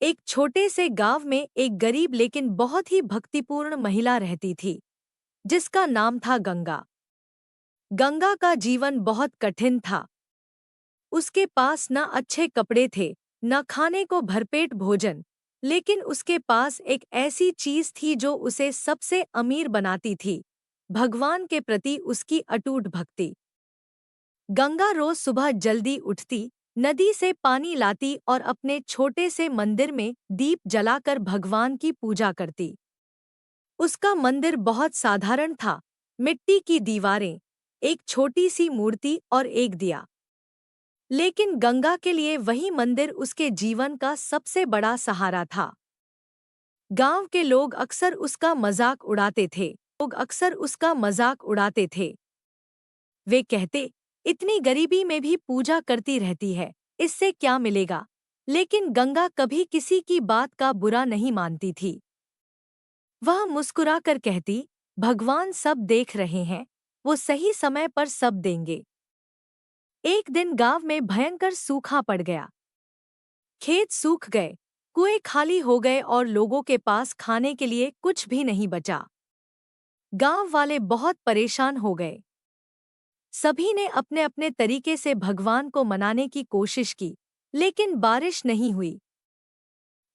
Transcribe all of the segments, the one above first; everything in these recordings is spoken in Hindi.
एक छोटे से गांव में एक गरीब लेकिन बहुत ही भक्तिपूर्ण महिला रहती थी, जिसका नाम था गंगा। गंगा का जीवन बहुत कठिन था। उसके पास न अच्छे कपड़े थे, न खाने को भरपेट भोजन, लेकिन उसके पास एक ऐसी चीज थी जो उसे सबसे अमीर बनाती थी, भगवान के प्रति उसकी अटूट भक्ति। गंगा रोज सुबह जल्दी उठती, नदी से पानी लाती और अपने छोटे से मंदिर में दीप जलाकर भगवान की पूजा करती। उसका मंदिर बहुत साधारण था, मिट्टी की दीवारें, एक छोटी सी मूर्ति और एक दिया। लेकिन गंगा के लिए वही मंदिर उसके जीवन का सबसे बड़ा सहारा था। गांव के लोग अक्सर उसका मजाक उड़ाते थे। वे कहते, इतनी गरीबी में भी पूजा करती रहती है, इससे क्या मिलेगा? लेकिन गंगा कभी किसी की बात का बुरा नहीं मानती थी। वह मुस्कुराकर कहती, भगवान सब देख रहे हैं, वो सही समय पर सब देंगे। एक दिन गांव में भयंकर सूखा पड़ गया। खेत सूख गए, कुएं खाली हो गए और लोगों के पास खाने के लिए कुछ भी नहीं बचा। गांव वाले बहुत परेशान हो गए। सभी ने अपने अपने तरीके से भगवान को मनाने की कोशिश की, लेकिन बारिश नहीं हुई।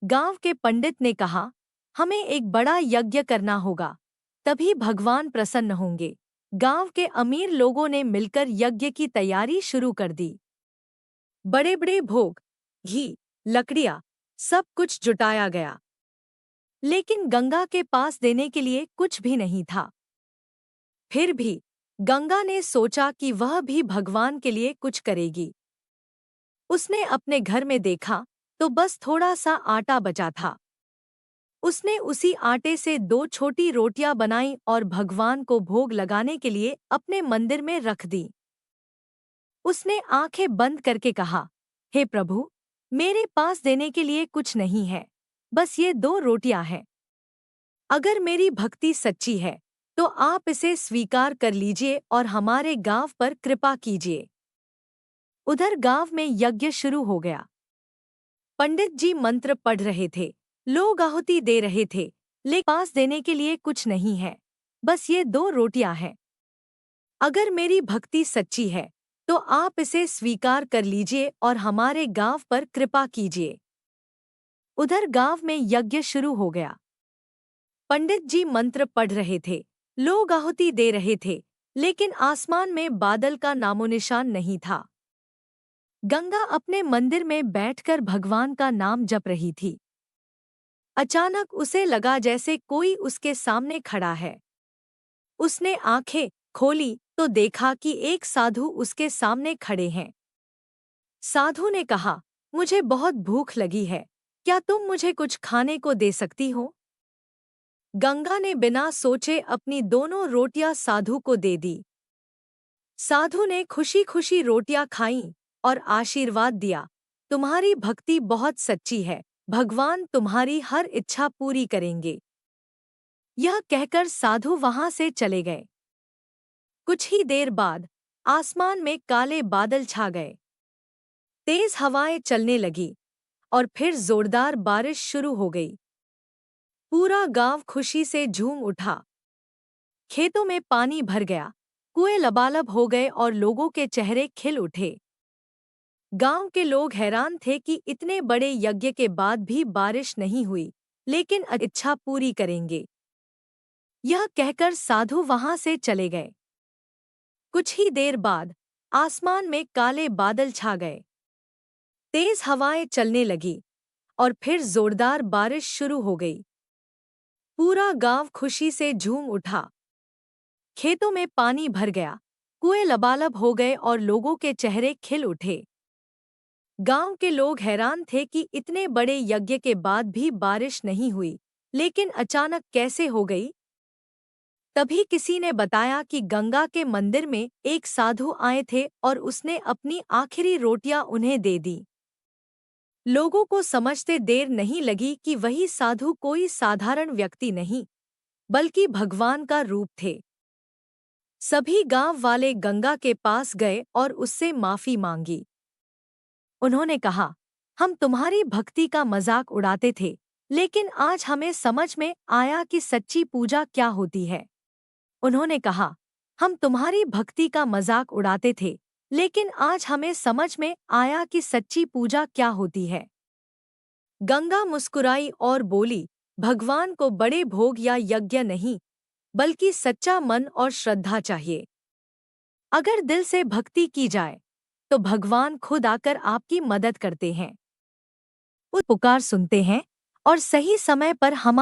गांव के पंडित ने कहा, हमें एक बड़ा यज्ञ करना होगा, तभी भगवान प्रसन्न होंगे। गांव के अमीर लोगों ने मिलकर यज्ञ की तैयारी शुरू कर दी। बड़े बड़े भोग, घी, लकड़ियां, सब कुछ जुटाया गया। लेकिन गंगा के पास देने के लिए कुछ भी नहीं था। फिर भी गंगा ने सोचा कि वह भी भगवान के लिए कुछ करेगी। उसने अपने घर में देखा तो बस थोड़ा सा आटा बचा था। उसने उसी आटे से 2 छोटी रोटियां बनाई और भगवान को भोग लगाने के लिए अपने मंदिर में रख दी। उसने आंखें बंद करके कहा, हे प्रभु, मेरे पास देने के लिए कुछ नहीं है, बस ये 2 रोटियां हैं। अगर मेरी भक्ति सच्ची है तो आप इसे स्वीकार कर लीजिए और हमारे गांव पर कृपा कीजिए। उधर गांव में यज्ञ शुरू हो गया। पंडित जी मंत्र पढ़ रहे थे, लोग आहुति दे रहे थे, लेकिन पास देने के लिए कुछ नहीं है, बस ये 2 रोटियां हैं। अगर मेरी भक्ति सच्ची है तो आप इसे स्वीकार कर लीजिए और हमारे गांव पर कृपा कीजिए। उधर गांव में यज्ञ शुरू हो गया। पंडित जी मंत्र पढ़ रहे थे, लोग आहुति दे रहे थे, लेकिन आसमान में बादल का नामोनिशान नहीं था। गंगा अपने मंदिर में बैठकर भगवान का नाम जप रही थी। अचानक उसे लगा जैसे कोई उसके सामने खड़ा है। उसने आंखें खोली तो देखा कि एक साधु उसके सामने खड़े हैं। साधु ने कहा, मुझे बहुत भूख लगी है, क्या तुम मुझे कुछ खाने को दे सकती हो? गंगा ने बिना सोचे अपनी दोनों रोटियां साधु को दे दी। साधु ने खुशी खुशी रोटियां खाईं और आशीर्वाद दिया, तुम्हारी भक्ति बहुत सच्ची है, भगवान तुम्हारी हर इच्छा पूरी करेंगे। यह कहकर साधु वहां से चले गए। कुछ ही देर बाद आसमान में काले बादल छा गए। तेज हवाएं चलने लगी और फिर जोरदार बारिश शुरू हो गई। पूरा गांव खुशी से झूम उठा। खेतों में पानी भर गया, कुएं लबालब हो गए और लोगों के चेहरे खिल उठे। गांव के लोग हैरान थे कि इतने बड़े यज्ञ के बाद भी बारिश नहीं हुई, लेकिन इच्छा पूरी करेंगे। यह कहकर साधु वहां से चले गए। कुछ ही देर बाद आसमान में काले बादल छा गए। तेज हवाएं चलने लगी और फिर जोरदार बारिश शुरू हो गई। पूरा गांव खुशी से झूम उठा। खेतों में पानी भर गया, कुएं लबालब हो गए और लोगों के चेहरे खिल उठे। गांव के लोग हैरान थे कि इतने बड़े यज्ञ के बाद भी बारिश नहीं हुई, लेकिन अचानक कैसे हो गई? तभी किसी ने बताया कि गंगा के मंदिर में एक साधु आए थे और उसने अपनी आखिरी रोटियां उन्हें दे दी। लोगों को समझते देर नहीं लगी कि वही साधु कोई साधारण व्यक्ति नहीं, बल्कि भगवान का रूप थे। सभी गांव वाले गंगा के पास गए और उससे माफी मांगी। उन्होंने कहा, हम तुम्हारी भक्ति का मजाक उड़ाते थे, लेकिन आज हमें समझ में आया कि सच्ची पूजा क्या होती है। उन्होंने कहा, हम तुम्हारी भक्ति का मजाक उड़ाते थे, लेकिन आज हमें समझ में आया कि सच्ची पूजा क्या होती है। गंगा मुस्कुराई और बोली, भगवान को बड़े भोग या यज्ञ नहीं, बल्कि सच्चा मन और श्रद्धा चाहिए। अगर दिल से भक्ति की जाए, तो भगवान खुद आकर आपकी मदद करते हैं। वो पुकार सुनते हैं और सही समय पर हमारे